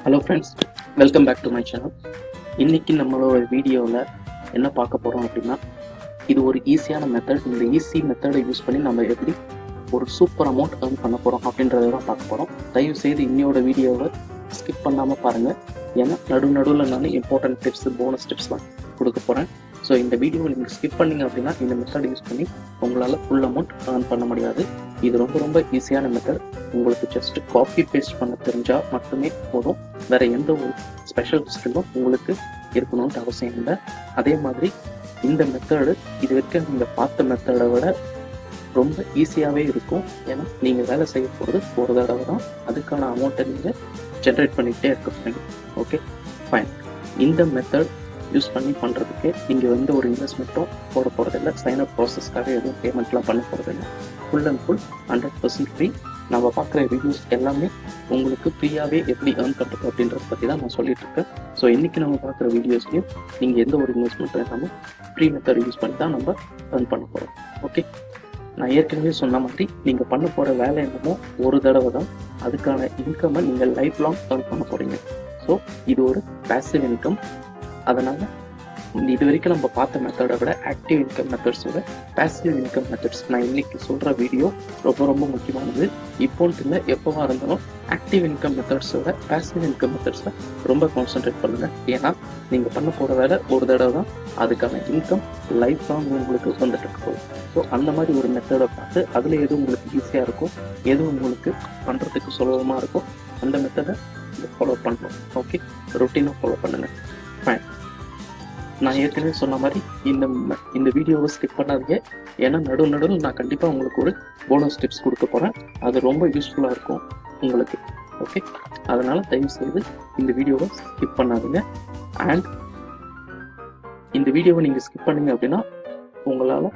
Hello friends, welcome back to my channel. இன்றைக்கி நம்மளோட வீடியோவில் என்ன பார்க்க போகிறோம் அப்படின்னா, இது ஒரு ஈஸியான மெத்தட். இந்த ஈஸி மெத்தடை யூஸ் பண்ணி நம்ம எப்படி ஒரு சூப்பர் அமௌண்ட் earn பண்ண போகிறோம் அப்படின்றத தான் பார்க்க போகிறோம். தயவு செய்து இன்னையோட வீடியோவை ஸ்கிப் பண்ணாமல் பாருங்கள். ஏன்னா நடுவில் நான் இம்பார்ட்டன்ட் டிப்ஸ், போனஸ் டிப்ஸ்லாம் கொடுக்க போகிறேன். ஸோ இந்த வீடியோவை நீங்கள் ஸ்கிப் பண்ணிங்க அப்படின்னா இந்த மெத்தட் யூஸ் பண்ணி உங்களால் ஃபுல் அமௌண்ட் earn பண்ண முடியாது. இது ரொம்ப ஈஸியான மெத்தட். உங்களுக்கு ஜஸ்ட் காப்பி பேஸ்ட் பண்ண தெரிஞ்சால் மட்டுமே போதும். வேற எந்த ஒரு ஸ்பெஷல் ஸ்கில்லும் உங்களுக்கு இருக்கணும்னு அவசியம் இல்லை. அதே மாதிரி இந்த மெத்தடு இது வரைக்கும் நீங்கள் பார்த்த மெத்தடை விட ரொம்ப ஈஸியாகவே இருக்கும். ஏன்னா நீங்கள் வேலை செய்ய போகிறது ஒரு தடவை தான். அதுக்கான அமௌண்ட்டை நீங்கள் ஜென்ரேட் பண்ணிகிட்டே இருக்க போகிறீங்க. Okay, fine. இந்த மெத்தட் யூஸ் பண்ணி பண்ணுறதுக்கு நீங்கள் எந்த ஒரு இன்வெஸ்ட்மெண்ட்டும் போட போகிறதில்ல. சைன்அப் ப்ராசஸ்க்காக எதுவும் பேமெண்ட்லாம் பண்ண போகிறதில்ல. Full and full 100% free. நம்ம பார்க்குற ரிவ்யூஸ் எல்லாமே உங்களுக்கு ஃப்ரீயாகவே எப்படி earn பண்ணுறது அப்படின்றத பற்றி தான் நான் சொல்லிட்டு இருக்கேன். ஸோ இன்றைக்கி நம்ம பார்க்குற வீடியோஸ்லையும் நீங்கள் எந்த ஒரு இன்வெஸ்ட்மெண்ட் இல்லாமல் ஃப்ரீ மெத்தட் யூஸ் பண்ணி தான் நம்ம earn பண்ண போகிறோம். ஓகே, நான் ஏற்கனவே சொன்ன மாதிரி நீங்கள் பண்ண போகிற வேலை என்னமோ ஒரு தடவை தான். அதுக்கான இன்கம்மை நீங்கள் லைஃப் லாங் earn பண்ண போகிறீங்க. ஸோ இது ஒரு பேசிவ் இன்கம். அதனால் இது வரைக்கும் நம்ம பார்த்த மெத்தடை விட ஆக்டிவ் இன்கம் மெத்தட்ஸோட பேசிவ் இன்கம் மெத்தட்ஸ் நான் இன்னைக்கு சொல்கிற வீடியோ ரொம்ப முக்கியமானது. இப்போன்ட்டு இல்லை, எப்போவா இருந்தாலும் ஆக்டிவ் இன்கம் மெத்தட்ஸோட பேசிவ் இன்கம் மெத்தட்ஸை ரொம்ப கான்சென்ட்ரேட் பண்ணுங்கள். ஏன்னா நீங்கள் பண்ண போகிற வேலை ஒரு தடவை தான். அதுக்கான இன்கம் லைஃப் லாங் உங்களுக்கு வந்துட்டு இருக்கும். ஸோ அந்த மாதிரி ஒரு மெத்தடை பார்த்து அதில் எது உங்களுக்கு ஈஸியாக இருக்கும், எது உங்களுக்கு பண்ணுறதுக்கு சுலபமாக இருக்கும், அந்த மெத்தடை ஃபாலோ பண்ணணும். ஓகே, ரொட்டீனாக ஃபாலோ பண்ணுங்கள். ஃபைன். நான் ஏற்கனவே சொன்ன மாதிரி இந்த வீடியோவை ஸ்கிப் பண்ணாதீங்க. ஏன்னா நடுவில் நான் கண்டிப்பாக உங்களுக்கு ஒரு போனஸ் டிப்ஸ் கொடுக்க போகிறேன். அது ரொம்ப யூஸ்ஃபுல்லாக இருக்கும் உங்களுக்கு. ஓகே, அதனால் தயவு செய்து இந்த வீடியோவை ஸ்கிப் பண்ணாதீங்க. அண்ட் இந்த வீடியோவை நீங்கள் ஸ்கிப் பண்ணீங்க அப்படின்னா உங்களால்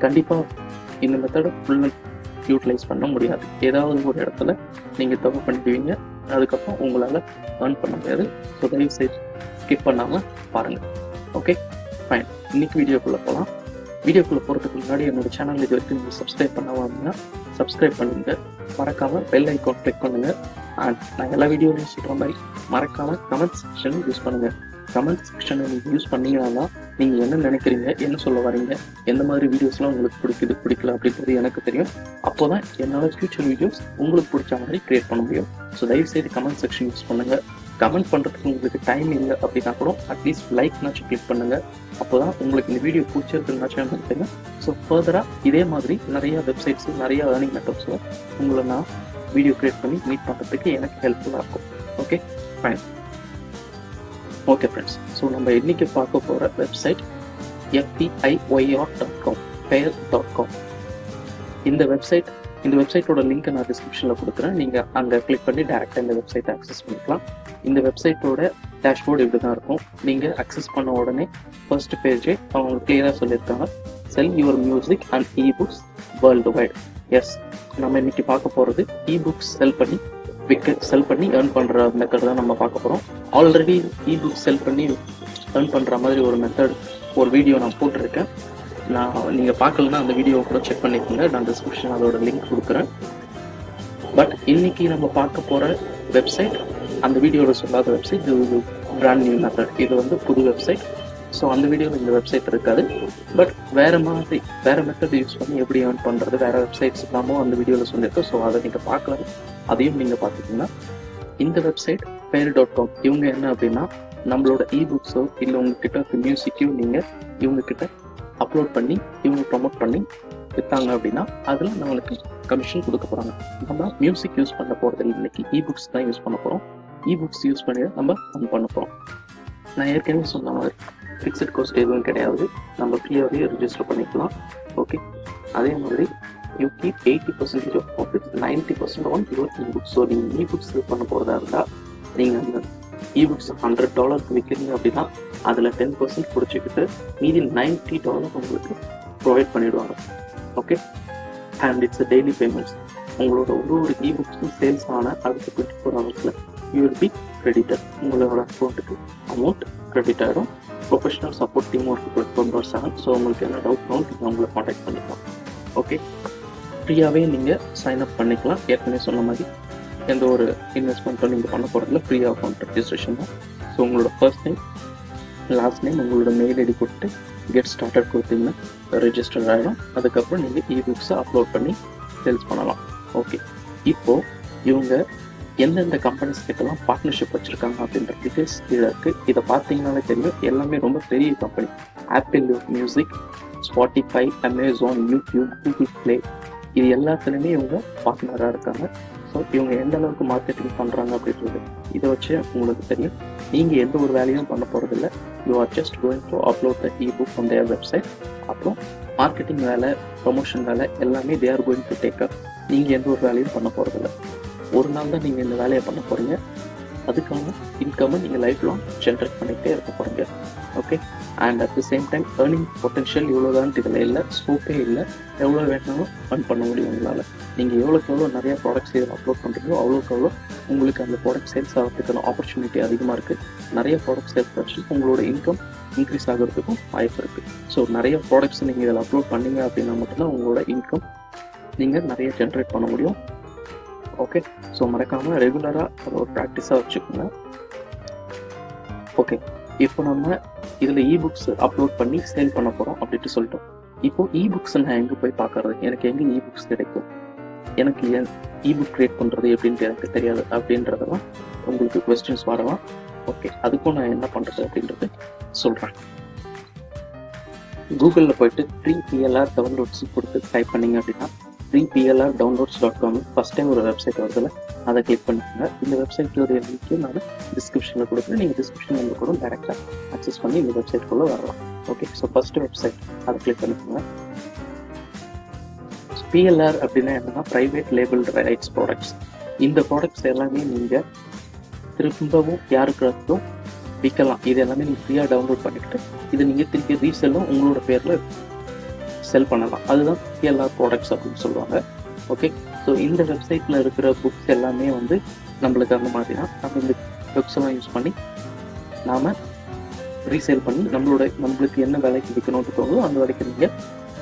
கண்டிப்பாக இந்த மெத்தடை ஃபுல்லாக யூட்டிலைஸ் பண்ண முடியாது. ஏதாவது ஒரு இடத்துல நீங்கள் தப்பு பண்ணிடுவீங்க. அதுக்கப்புறம் உங்களால் earn பண்ண முடியாது. ஸோ தயவு செய்து ஸ்கிப் பண்ணாமல் பாருங்கள். Okay, fine. இன்னைக்கு வீடியோக்குள்ளே போகலாம். வீடியோக்குள்ளே போகிறதுக்கு முன்னாடி என்னோட சேனல் இது வரைக்கும் நீங்கள் சப்ஸ்கிரைப் பண்ணாமல் அப்படின்னா சப்ஸ்கிரைப் பண்ணுங்கள். மறக்காமல் பெல் ஐக்கான் கிளிக் பண்ணுங்கள். அண்ட் நான் எல்லா வீடியோலையும் சொல்கிற மாதிரி மறக்காமல் கமெண்ட் செக்ஷன் யூஸ் பண்ணுங்கள். கமெண்ட் செக்ஷனை நீங்கள் யூஸ் பண்ணீங்கன்னா நீங்கள் என்ன நினைக்கிறீங்க, என்ன சொல்ல வரீங்க, எந்த மாதிரி வீடியோஸ்லாம் உங்களுக்கு பிடிக்கல அப்படின்றது எனக்கு தெரியும். அப்போ தான் என்னால் ஃபியூச்சர் வீடியோஸ் உங்களுக்கு பிடிச்ச மாதிரி க்ரியேட் பண்ண முடியும். ஸோ தயவுசெய்து கமெண்ட் செக்ஷன் யூஸ் பண்ணுங்கள். கமெண்ட் பண்ணுறதுக்கு உங்களுக்கு டைம் இல்லை அப்படின்னா கூட அட்லீஸ்ட் லைக்னாச்சும் கிளிக் பண்ணுங்கள். அப்போ தான் உங்களுக்கு இந்த வீடியோ பிடிச்சிருக்குன்னாச்சும் எனக்கு தெரியும். ஸோ ஃபர்தராக இதே மாதிரி நிறையா வெப்சைட்ஸு, நிறையா ஏர்னிங் மெத்தட்ஸில் உங்களை நான் வீடியோ க்ரியேட் பண்ணி மீட் பண்ணுறதுக்கு எனக்கு ஹெல்ப்ஃபுல்லாக இருக்கும். Okay, fine. Okay friends, so நம்ம இன்றைக்கி பார்க்க போகிற வெப்சைட் FPIYR.com, fair.com. இந்த வெப்சைட்டோட லிங்க்கை நான் டிஸ்கிரிப்ஷனில் கொடுக்குறேன். நீங்கள் அங்கே கிளிக் பண்ணி டேரெக்டாக இந்த வெப்சைட்டை அக்சஸ் பண்ணிக்கலாம். இந்த வெப்சைட்டோட டேஷ்போர்டு இப்படி தான் இருக்கும். நீங்கள் அக்சஸ் பண்ண உடனே ஃபர்ஸ்ட் பேஜே அவங்க கிளியராக சொல்லியிருக்காங்க, sell your music and ebooks worldwide. Yes, நம்ம இன்னைக்கு பார்க்க போகிறது இபுக்ஸ் செல் பண்ணி earn பண்ணுற மெத்தட் தான் நம்ம பார்க்க போகிறோம். ஆல்ரெடி இபுக்ஸ் செல் பண்ணி earn பண்ணுற மாதிரி ஒரு வீடியோ நான் போட்டிருக்கேன். நீங்கள் பார்க்கலன்னா அந்த வீடியோவை கூட செக் பண்ணிக்கோங்க. நான் டிஸ்கிரிப்ஷன் அதோட லிங்க் கொடுக்குறேன். பட் இன்னைக்கு நம்ம பார்க்க போகிற வெப்சைட் அந்த வீடியோவில் சொல்லாத வெப்சைட். இது பிராண்ட் நியூ மெத்தட். இது புது வெப்சைட். ஸோ அந்த வீடியோவில் இந்த வெப்சைட் இருக்காது. பட் வேறு மெத்தட் யூஸ் பண்ணி எப்படி earn பண்ணுறது, வேறு வெப்சைட்ஸ் இல்லாமல் அந்த வீடியோவில் சொல்லியிருக்கோம். ஸோ அதை நீங்கள் பார்க்கலாம். அதையும் நீங்கள் பார்த்துக்கிங்கன்னா இந்த வெப்சைட் fair.com இவங்க என்ன அப்படின்னா, நம்மளோட இபுக்ஸோ இல்லை உங்ககிட்ட இருக்க மியூசிக்கையும் நீங்கள் இவங்ககிட்ட அப்லோட் பண்ணி இவங்க ப்ரமோட் பண்ணி விற்றாங்க அப்படின்னா அதில் நம்மளுக்கு கமிஷன் கொடுக்க போகிறாங்க. நம்ம மியூசிக் யூஸ் பண்ண போகிறது இல்லை, இன்னைக்கு இபுக்ஸ் தான் யூஸ் பண்ண போகிறோம். இபுக்ஸ் யூஸ் பண்ணி நம்ம earn பண்ண போகிறோம். நான் ஏற்கனவே சொன்ன மாதிரி ஃபிக்ஸட் காஸ்ட் எதுவும் கிடையாது. நம்ம ஃப்ரீயாகவே ரிஜிஸ்டர் பண்ணிக்கலாம். ஓகே, அதே மாதிரி you keep 80% of profit, 90% on your ebooks. So நீங்கள் இபுக்ஸ் செல் பண்ண போகிறதா இருந்தால் நீங்கள் அந்த இபுக்ஸ் $100 விற்கிறீங்க அப்படின்னா அதில் 10% பிடிச்சிக்கிட்டு மீதி $90 உங்களுக்கு ப்ரொவைட் பண்ணிவிடுவாங்க. Okay, and it's daily payments. உங்களோட ஒரு இபுக்ஸும் சேல்ஸ் ஆன அடுத்த 24 ஹவர்ஸில் யூ வில் பி கிரெடிட்டட். உங்களோட அக்கௌண்ட்டுக்கு அமௌண்ட் கிரெடிட் ஆகிடும். Professional support team work 24/7. So உங்களுக்கு என்ன டவுட்னாலும் நீங்கள் உங்களை காண்டாக்ட் பண்ணிக்கலாம். ஓகே, ஃப்ரீயாகவே நீங்கள் சைன் அப் பண்ணிக்கலாம். ஏற்கனவே சொன்ன மாதிரி எந்த ஒரு இன்வெஸ்ட்மெண்ட்டும் நீங்கள் பண்ண போகிறதில்ல, ஃப்ரீ அக்கௌண்ட் ரெஜிஸ்ட்ரேஷன் தான். ஸோ உங்களோட ஃபர்ஸ்ட் நேம் லாஸ்ட் நேம் உங்களோட மெயில் ஐடி கொடுத்து கெட் ஸ்டார்டட் கொடுத்தீங்கன்னா ரெஜிஸ்டர் ஆகிடும். அதுக்கப்புறம் நீங்கள் இபுக்ஸை அப்லோட் பண்ணி சேல்ஸ் பண்ணலாம். ஓகே, இப்போது இவங்க எந்தெந்த கம்பெனிஸ் கிட்டலாம் பார்ட்னர்ஷிப் வச்சுருக்காங்க அப்படின்ற டீட்டெயில்ஸ் கீழே இருக்குது. இதை பார்த்தீங்கன்னாலே தெரியும், எல்லாமே ரொம்ப பெரிய company. Apple music, Spotify, Amazon, YouTube, Google play, இது எல்லாத்துலேயுமே இவங்க பார்ட்னராக இருக்காங்க. ஸோ இவங்க எந்த அளவுக்கு மார்க்கெட்டிங் பண்ணுறாங்க அப்படின்றது இதை வச்சு உங்களுக்கு தெரியும். நீங்கள் எந்த ஒரு வேலையும் பண்ண போகிறதில்ல, you are just going to upload the ebook on their website. அப்புறம் மார்க்கெட்டிங் வேலை, ப்ரொமோஷன் வேலை எல்லாமே they are going to take up. நீங்கள் எந்த ஒரு வேலையும் பண்ண போகிறதில்ல, ஒரு நாள் தான் நீங்கள் இந்த வேலையை பண்ண போகிறீங்க. அதுக்கான இன்கம்மை நீங்கள் லைஃப் லாங் ஜென்ரேட் பண்ணிகிட்டே இருக்க போகிறீங்க. Okay, and at the same time earning potential இவ்வளோதான் இதில் இல்லை, ஸ்கோப்பே இல்லை. எவ்வளோ வேணாலும் earn பண்ண முடியும் உங்களால். நீங்கள் எவ்வளோக்கு எவ்வளோ நிறையா ப்ராடக்ட்ஸ் இதில் அப்லோட் பண்ணுறீங்களோ அவ்வளோக்கு எவ்வளோ உங்களுக்கு அந்த ப்ராடக்ட் சேல்ஸ் ஆகிறதுக்கான ஆப்பர்ச்சுனிட்டி அதிகமாக இருக்குது. நிறைய ப்ராடக்ட் சேல்ஸ் வச்சு உங்களோட இன்கம் இன்க்ரீஸ் ஆகிறதுக்கும் வாய்ப்பு இருக்குது. ஸோ நிறைய ப்ராடக்ட்ஸ் நீங்கள் இதில் அப்லோட் பண்ணீங்க அப்படின்னா மட்டும்தான் உங்களோட இன்கம் நீங்கள் நிறைய ஜென்ரேட் பண்ண முடியும். ஓகே, ஸோ மறக்காமல் ரெகுலராக அதை ஒரு ப்ராக்டிஸாக வச்சுக்கோங்க. ஓகே, இப்போ நம்ம இதில் இபுக்ஸ் அப்லோட் பண்ணி சேல் பண்ண போகிறோம் அப்படின்ட்டு சொல்லிட்டோம். இப்போ இபுக்ஸ் நான் எங்கே போய் பார்க்கறது, எனக்கு எங்கே இபுக்ஸ் கிடைக்கும், எனக்கு ஏன் இபுக் கிரியேட் பண்ணுறது எப்படின்ட்டு எனக்கு தெரியாது அப்படின்றதெல்லாம் உங்களுக்கு கொஸ்டின்ஸ் வரலாம். ஓகே, அதுக்கும் நான் என்ன பண்ணுறது அப்படின்றது சொல்கிறேன். கூகுளில் போயிட்டு ஃப்ரீ PLR டவுன்லோட்ஸ் கொடுத்து டைப் பண்ணிங்க அப்படின்னா freeplrdownloads.com ஃபஸ்ட் டைம் ஒரு வெப்சைட் வருதுல, அதை கிளிக் பண்ணிக்கோங்க. இந்த வெப்சைட்டோடைய லிங்க்கு நான் டிஸ்கிரிப்ஷனில் கொடுக்குறேன். நீங்கள் டிஸ்கிரிப்ஷனில் கூட டேரெக்டாக அக்சஸ் பண்ணி இந்த வெப்சைட்குள்ளே வரலாம். ஓகே, ஸோ ஃபஸ்ட்டு வெப்சைட் அதை கிளிக் பண்ணிக்கோங்க. PLR அப்படின்னா என்னன்னா ப்ரைவேட் லேபிள் ரைட்ஸ் ப்ராடக்ட்ஸ். இந்த ப்ராடக்ட்ஸ் எல்லாமே நீங்கள் திரும்பவும் யாருக்கும் விற்கலாம். இது எல்லாமே நீங்கள் ஃப்ரீயாக டவுன்லோட் பண்ணிக்கிட்டு இதை நீங்கள் திருப்பி ரீசெல்லும் உங்களோட பேரில் செல் பண்ணலாம். அதுதான் PLR ப்ராடக்ட்ஸ் அப்படின்னு சொல்லுவாங்க. ஓகே, ஸோ இந்த வெப்சைட்டில் இருக்கிற புக்ஸ் எல்லாமே வந்து நம்மளுக்கு அந்த மாதிரி தான். நம்ம இந்த புக்ஸ் எல்லாம் யூஸ் பண்ணி நாம் ரீசேல் பண்ணி நம்மளுக்கு என்ன விலைக்கு விற்கணும்னு தோணுதோ அந்த விலைக்கு நீங்கள்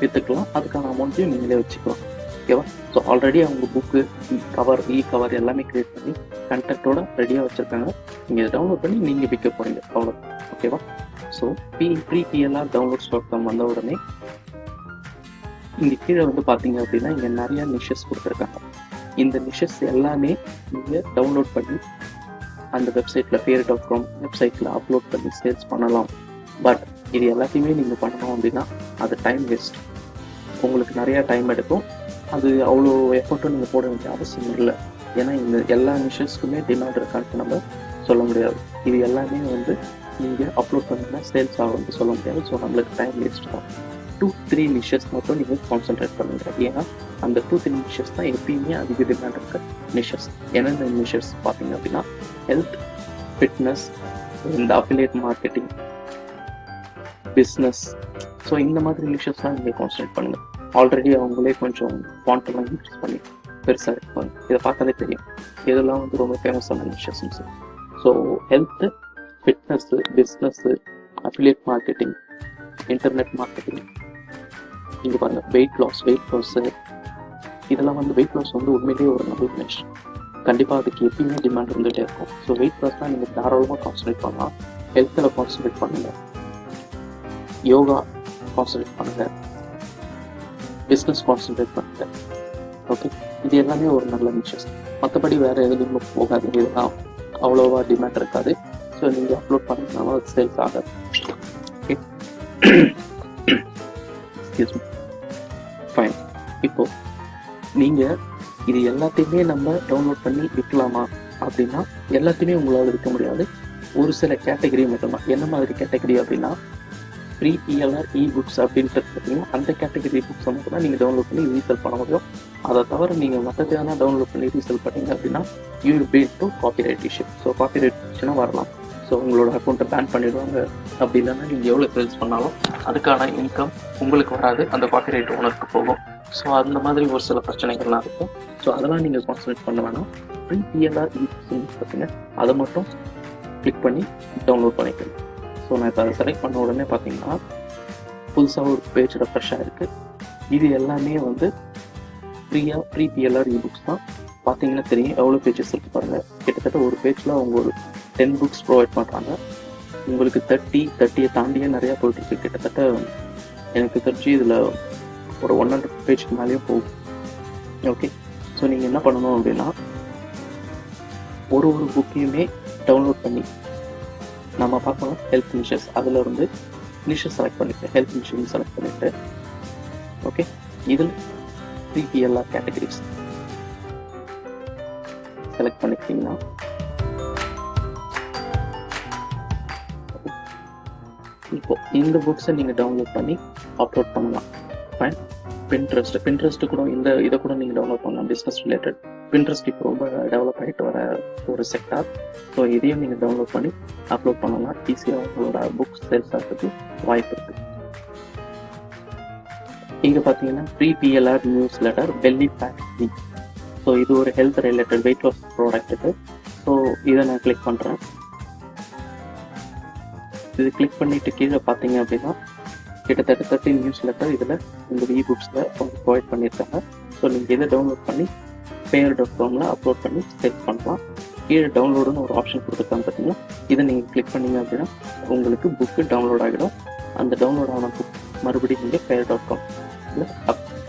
விற்றுக்கலாம். அதுக்கான அமௌண்ட்டையும் நீங்களே வச்சுக்கலாம். ஓகேவா? ஸோ ஆல்ரெடி அவங்க புக்கு கவர் கவர் எல்லாமே கிரியேட் பண்ணி கண்டென்ட்டோட ரெடியாக வச்சுருக்காங்க. நீங்கள் இதை டவுன்லோட் பண்ணி நீங்கள் விற்க போகிறீங்க, அவ்வளோ. ஓகேவா? ஸோ freeplrdownloads.com வந்த உடனே இங்கே கீழே வந்து பார்த்தீங்க அப்படின்னா இங்கே நிறையா நிஷஸ் கொடுத்துருக்காங்க. இந்த நிஷஸ் எல்லாமே நீங்கள் டவுன்லோட் பண்ணி அந்த வெப்சைட்டில் பேர்.com வெப்சைட்டில் அப்லோட் பண்ணி சேல்ஸ் பண்ணலாம். பட் இது எல்லாத்தையுமே நீங்கள் பண்ணணும் அப்படின்னா அது டைம் வேஸ்ட். உங்களுக்கு நிறையா டைம் எடுக்கும். அது அவ்வளோ எஃபர்ட்டும் நீங்கள் போட வேண்டிய அவசியம் இல்லை. ஏன்னா இந்த எல்லா நிஷஸ்க்குமே டிமாண்ட் இருக்கான்னு நம்ம சொல்ல முடியாது. இது எல்லாமே வந்து நீங்கள் அப்லோட் பண்ணிங்கன்னா சேல்ஸ் ஆகும்னு சொல்ல முடியாது. ஸோ நம்மளுக்கு டைம் வேஸ்ட் தான். 2-3 நிஷஸ் மட்டும் நீங்கள் கான்சென்ட்ரேட் பண்ணுங்க. ஏன்னா அந்த 2-3 நிஷஸ் தான் எப்பயுமே அதிக டிமாண்ட் இருக்க நிஷஸ். என்னென்ன நிஷஸ் பார்த்தீங்க அப்படின்னா ஹெல்த், ஃபிட்னஸ், இந்த அஃபிலியேட் மார்க்கெட்டிங், பிஸ்னஸ். ஸோ இந்த மாதிரி நிஷஸ்லாம் நீங்கள் கான்சென்ட்ரேட் பண்ணுங்கள். ஆல்ரெடி அவங்களே கொஞ்சம் ஃபாண்ட்டெல்லாம் இன்க்ரீஸ் பண்ணி பெருசாக இருப்பாங்க. இதை பார்த்தாலே தெரியும் இதெல்லாம் வந்து ரொம்ப ஃபேமஸான நிஷஸ்ன்னு. So health, fitness, business, affiliate marketing, internet marketing, இங்கே பாருங்கள் வெயிட் லாஸு. இதெல்லாம் வந்து வெயிட் லாஸ் வந்து உண்மையிலேயே ஒரு நல்ல நிஷ். கண்டிப்பாக அதுக்கு எப்பயுமே டிமாண்ட் இருந்துகிட்டே இருக்கும். ஸோ வெயிட் லாஸ்லாம் நீங்கள் தாராளமாக கான்சன்ட்ரேட் பண்ணலாம். ஹெல்த்தில் கான்சன்ட்ரேட் பண்ணுங்கள், யோகா கான்சன்ட்ரேட் பண்ணுங்கள், பிஸ்னஸ் கான்சன்ட்ரேட் பண்ணுங்கள். ஓகே, இது எல்லாமே ஒரு நல்ல நிஷஸ். மற்றபடி வேறு எதுலையும் போகாது. இதெல்லாம் அவ்வளோவா டிமாண்ட் இருக்காது. ஸோ நீங்கள் அப்லோட் பண்ணிங்கனாலும் அது சேல்ஸ் ஆகாது. Okay, excuse me, fine. இப்போது நீங்கள் இது எல்லாத்தையுமே நம்ம டவுன்லோட் பண்ணி விற்கலாமா அப்படின்னா எல்லாத்தையுமே உங்களால் விற்க முடியாது. ஒரு சில கேட்டகரி மட்டும்தான். என்ன மாதிரி கேட்டகரி அப்படின்னா ஃப்ரீ PLR இபுக்ஸ் அப்படின்ட்டு பார்த்தீங்கன்னா அந்த கேட்டகரி புக்ஸை மட்டும் தான் நீங்கள் டவுன்லோட் பண்ணி ரீசேல் பண்ண முடியும். அதை தவிர நீங்கள் மற்றதெல்லாம் டவுன்லோட் பண்ணி ரீசேல் பண்ணீங்க அப்படின்னா you will be to copyright issue. So copyright இஷ்யூனா வரலாம். ஸோ உங்களோட அக்கௌண்ட்டை பேன் பண்ணிடுவாங்க. அப்படி இல்லைன்னா நீங்கள் எவ்வளோ சேல்ஸ் பண்ணாலும் அதுக்கான இன்கம் உங்களுக்கு வராது, அந்த காப்பிரைட் ஓனருக்கு போகும். ஸோ அந்த மாதிரி ஒரு சில பிரச்சனைகள்லாம் இருக்கும். ஸோ அதெல்லாம் நீங்கள் கான்சன்ட்ரேட் பண்ண வேணாம். ஃப்ரீ PLR இபுக்ஸ் பார்த்தீங்க அதை மட்டும் கிளிக் பண்ணி டவுன்லோட் பண்ணிக்கணும். ஸோ நான் இப்போ அதை செலக்ட் பண்ண உடனே பார்த்தீங்கன்னா புதுசாக ஒரு பேஜ் ரெஃப்ரெஷ் ஆகிருக்கு. இது எல்லாமே வந்து ஃப்ரீ PLR இபுக்ஸ் தான். பார்த்தீங்கன்னா தெரியும் எவ்வளோ பேஜஸ் இருக்குது பாருங்கள். கிட்டத்தட்ட ஒரு பேஜில் அவங்க ஒரு 10 புக்ஸ் ப்ரொவைட் பண்ணுறாங்க. உங்களுக்கு 30 தாண்டியே நிறையா போயிட்டுருக்கு. கிட்டத்தட்ட எனக்கு தெரிஞ்சு இதில் ஒரு 100 பேஜுக்கு மேலேயும் போகும். ஓகே, ஸோ நீங்கள் என்ன பண்ணணும் அப்படின்னா ஒரு புக்கையுமே டவுன்லோட் பண்ணி நம்ம பார்க்கலாம். ஹெல்த் நிஷஸ் அதில் இருந்து நிஷஸ் செலக்ட் பண்ணிவிட்டு ஹெல்த் நிஷஸ் செலக்ட் பண்ணிவிட்டு ஓகே, இதில் 3PLR கேட்டகரிஸ் செலக்ட் பண்ணிக்கிட்டீங்கன்னா இப்போ இந்த புக்ஸை நீங்கள் டவுன்லோட் பண்ணி அப்லோட் பண்ணலாம். ஃபைன். பின்ட்ரெஸ்ட் கூட இதை கூட நீங்கள் டவுன்லோட் பண்ணலாம். பிஸ்னஸ் ரிலேட்டட் பின்ட்ரெஸ்ட் இப்போ ரொம்ப டெவலப் ஆகிட்டு வர ஒரு செக்டார். ஸோ இதையும் நீங்கள் டவுன்லோட் பண்ணி அப்லோட் பண்ணலாம். ஈஸியாக உங்களோட புக்ஸ் சேல்ஸ் ஆகிறதுக்கு வாய்ப்பு இருக்குது. இங்கே பார்த்தீங்கன்னா 3PLR news letter belly pack free. So இது ஒரு ஹெல்த் ரிலேட்டட் வெயிட் லாஸ் ப்ராடக்ட்டுக்கு. ஸோ இதை நான் கிளிக் பண்ணுறேன். இது கிளிக் பண்ணிவிட்டு கீழே பார்த்தீங்க அப்படின்னா கிட்டத்தட்ட 30 நியூஸ் லெட்டர் இதில் இந்த இபுக்ஸில் ப்ரொவைட் பண்ணியிருக்காங்க. ஸோ நீங்கள் இதை டவுன்லோட் பண்ணி payer.comல அப்லோட் பண்ணி செட் பண்ணலாம். கீழே டவுன்லோடுன்னு ஒரு ஆப்ஷன் கொடுத்துருக்காங்க பார்த்தீங்கன்னா, இதை நீங்கள் கிளிக் பண்ணிங்க அப்படின்னா உங்களுக்கு புக்கு டவுன்லோட் ஆகிடும். அந்த டவுன்லோட் ஆன புக் மறுபடியும் நீங்கள் payer.comல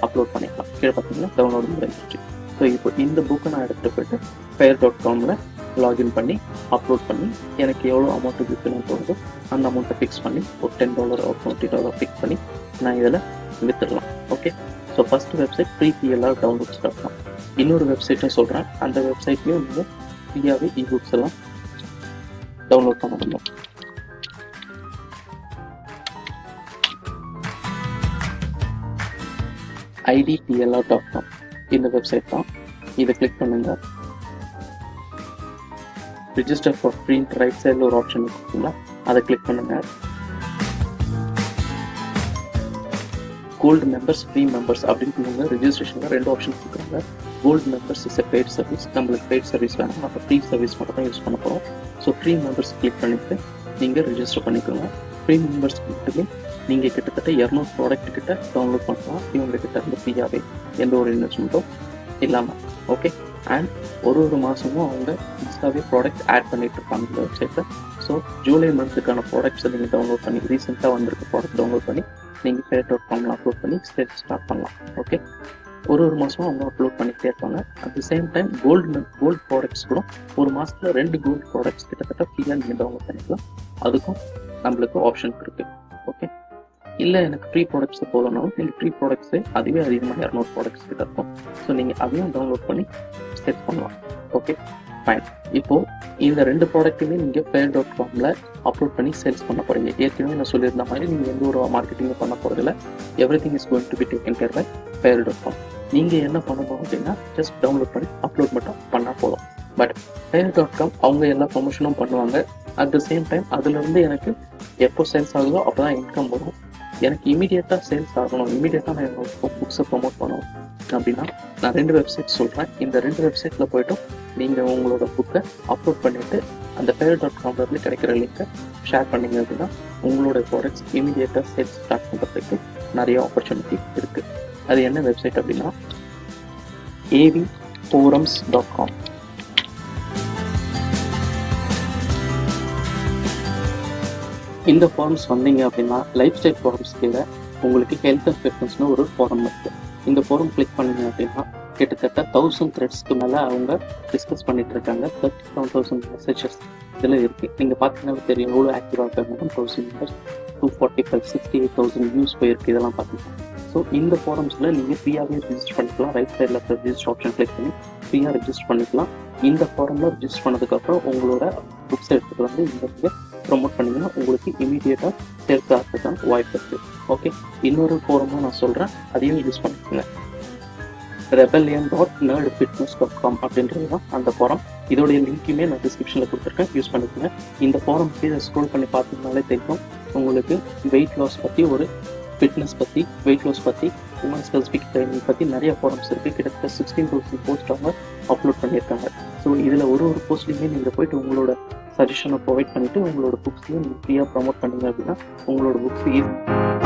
அப்லோட் பண்ணிக்கலாம். கீழே பார்த்தீங்கன்னா டவுன்லோடு முடிஞ்சிச்சு. ஸோ இப்போ இந்த புக்கை நான் எடுத்துகிட்டு போய்ட்டு payer.comல லாகின் பண்ணி அப்லோட் பண்ணி எனக்கு எவ்வளோ அமௌண்ட்டு இருக்குன்னு தோணுதோ அந்த அமௌண்ட்டை ஃபிக்ஸ் பண்ணி ஒரு $10 ஒரு $20 ஃபிக்ஸ் பண்ணி நான் இதில் விற்றுடலாம். Okay, so first website 3PLR downloads.com. இன்னொரு வெப்சைட்டும் சொல்கிறேன். அந்த வெப்சைட்லேயும் நீங்கள் ஃப்ரீயாகவே இபுக்ஸ் எல்லாம் டவுன்லோட் பண்ண முடியும். idplr.com இந்த வெப்சைட் தான். இதை கிளிக் பண்ணுங்க. ரிஜிஸ்டர் ஃபார் ஃப்ரீ ரைட் சைடில் ஒரு ஆப்ஷன் இருக்குங்களா, அதை கிளிக் பண்ணுங்க. கோல்டு மெம்பர்ஸ், ஃப்ரீ மெம்பர்ஸ் அப்படின்னு நீங்கள் ரிஜிஸ்ட்ரேஷனில் 2 ஆப்ஷன் கொடுக்குறாங்க. Gold members is a paid service. நம்மளுக்கு பெய்ட் சர்வீஸ் வேணும், நம்ம ஃப்ரீ சர்வீஸ் மட்டும் தான் யூஸ் பண்ண போகிறோம். ஸோ ஃப்ரீ மெம்பர்ஸ் கிளிக் பண்ணிவிட்டு நீங்கள் ரிஜிஸ்டர் பண்ணிக்கோங்க. ஃப்ரீ மெம்பர்ஸ் கிட்டே நீங்கள் கிட்டத்தட்ட 200 ப்ராடக்ட் கிட்ட டவுன்லோட் பண்ணலாம். இவங்ககிட்ட இருந்து ஃப்ரீயாகவே எந்த ஒரு இன்வெஸ்ட்மெண்ட்டும் இல்லாமல். ஓகே, அண்ட் ஒரு மாதமும் அவங்க எக்ஸ்ட்ராவே ப்ராடக்ட் ஆட் பண்ணிட்டு இருப்பாங்க இந்த வெப்சைட்டில். ஸோ ஜூலை மந்த்துக்கான ப்ராடக்ட்ஸை நீங்கள் டவுன்லோட் பண்ணி ரீசெண்டாக வந்திருக்க ப்ராடக்ட் டவுன்லோட் பண்ணி நீங்கள் payer.comல அப்லோட் பண்ணி சேல்ஸ் ஸ்டார்ட் பண்ணலாம். ஓகே, ஒரு மாதமும் அவங்க அப்லோட் பண்ணிகிட்டே இருப்பாங்க. At the same time gold products கூட ஒரு மாதத்தில் 2 கோல்டு ப்ராடக்ட்ஸ் கிட்டத்தட்ட ஃப்ரீயாக நீங்கள் டவுன்லோட் பண்ணிக்கலாம். அதுக்கும் நம்மளுக்கு ஆப்ஷன் இருக்குது. ஓகே, இல்லை எனக்கு ஃப்ரீ ப்ராடக்ட்ஸ் போகலனாலும் நீங்கள் ஃப்ரீ ப்ராடக்ட்ஸே அதுவே அதிகமாக 200 ப்ராடக்ட்ஸ் கிட்ட இருக்கும். ஸோ நீங்கள் அதையும் டவுன்லோட் பண்ணி செட் பண்ணலாம். Okay, fine. இப்போது இந்த 2 ப்ராடக்ட்டுமே நீங்கள் payer.comல அப்லோட் பண்ணி சேல்ஸ் பண்ண போகிறீங்க. ஏற்கனவே நான் சொல்லியிருந்த மாதிரி நீங்கள் எந்த ஒரு மார்க்கெட்டிங்கும் பண்ண போகிறதில்ல. Everything is going to be taken care bye payer.com. நீங்கள் என்ன பண்ணணும் அப்படின்னா ஜஸ்ட் டவுன்லோட் பண்ணி அப்லோட் மட்டும் பண்ணால் போதும். பட் payer.com அவங்க எல்லா ப்ரொமோஷனும் பண்ணுவாங்க. அட் த சேம் டைம் அதுலேருந்து எனக்கு எப்போ சேல்ஸ் ஆகுதோ அப்போ தான் இன்கம் வரும். எனக்கு இமீடியட்டாக சேல்ஸ் ஆகணும், இமீடியட்டாக நான் என்னோட புக்ஸை ப்ரொமோட் பண்ணணும் அப்படின்னா நான் 2 வெப்சைட் சொல்கிறேன். இந்த 2 வெப்சைட்டில் போய்ட்டு நீங்கள் உங்களோட புக்கை அப்லோட் பண்ணிவிட்டு அந்த payer.comலேருந்து கிடைக்கிற லிங்கை ஷேர் பண்ணிங்க அப்படின்னா உங்களோட ப்ராடக்ட்ஸ் இமீடியட்டாக சேல்ஸ் ஸ்டார்ட் பண்ணுறதுக்கு நிறைய ஆப்பர்ச்சுனிட்டி இருக்குது. அது என்ன வெப்சைட் அப்படின்னா avforums.com. இந்த ஃபார்ம்ஸ் வந்தீங்க அப்படின்னா லைஃப் ஸ்டைல் ஃபார்ம்ஸ் கீழே உங்களுக்கு ஹெல்த் அண்ட் ஃபிட்னஸ்னு ஒரு ஃபாரம் இருக்குது. இந்த ஃபாரம் கிளிக் பண்ணிங்க அப்படின்னா கிட்டத்தட்ட 1000 த்ரெட்ஸ்க்கு மேலே அவங்க டிஸ்கஸ் பண்ணிட்டு இருக்காங்க. 37,000 மெசேஜஸ் இதில் இருக்குது. நீங்கள் பார்த்தீங்கன்னா தெரியும் எவ்வளோ ஆக்டிவாக இருக்காங்க. 1000 மெம்பர்ஸ், 245, 68,000 வியூஸ் போயிருக்கு. இதெல்லாம் பார்த்தீங்கன்னா ஸோ இந்த ஃபாரம்ஸில் நீங்கள் ஃப்ரீயாகவே ரிஜிஸ்டர் பண்ணிக்கலாம். ரைட் சைடில் இருக்கிற ரிஜிஸ்டர் ஆப்ஷன் கிளிக் பண்ணி ஃப்ரீயாக ரிஜிஸ்டர் பண்ணிக்கலாம். இந்த ஃபாரமில் ரிஜிஸ்டர் பண்ணதுக்கப்புறம் உங்களோட புக்ஸ் எடுத்துகிட்டு வந்து இந்த நீங்கள் ப்ரொமோட் பண்ணிங்கன்னா உங்களுக்கு இமீடியட்டாக சேல்ஸ் ஆகிறதுக்கான வாய்ப்பு இருக்குது. ஓகே, இன்னொரு ஃபோரமும் நான் சொல்கிறேன், அதையும் யூஸ் பண்ணிக்கோங்க. rebellion.nerdfitness.com அப்படின்றது தான் அந்த ஃபாரம். இதோடைய லிங்க்குமே நான் டிஸ்கிரிப்ஷனில் கொடுத்துருக்கேன், யூஸ் பண்ணிக்கோங்க. இந்த ஃபாரம் கீழே ஸ்க்ரோல் பண்ணி பார்த்தீங்கனாலே தெரியும் உங்களுக்கு வெயிட் லாஸ் பற்றி, ஒரு ஃபிட்னஸ் பற்றி, வெயிட் லாஸ் பற்றி, உமன் ஸ்பெசிஃபிக் ட்ரைனிங் பற்றி நிறைய ஃபாரம்ஸ் இருக்குது. கிட்டத்தட்ட 16,000 போஸ்ட் அவங்க அப்லோட் பண்ணியிருக்காங்க. ஸோ இதில் ஒரு போஸ்ட்லேயுமே நீங்கள் போய்ட்டு உங்களோட சஜஷனை ப்ரொவைட் பண்ணிவிட்டு உங்களோட புக்ஸையும் நீங்கள் ஃப்ரீயாக ப்ரொமோட் பண்ணிங்க அப்படின்னா உங்களோட புக்ஸ்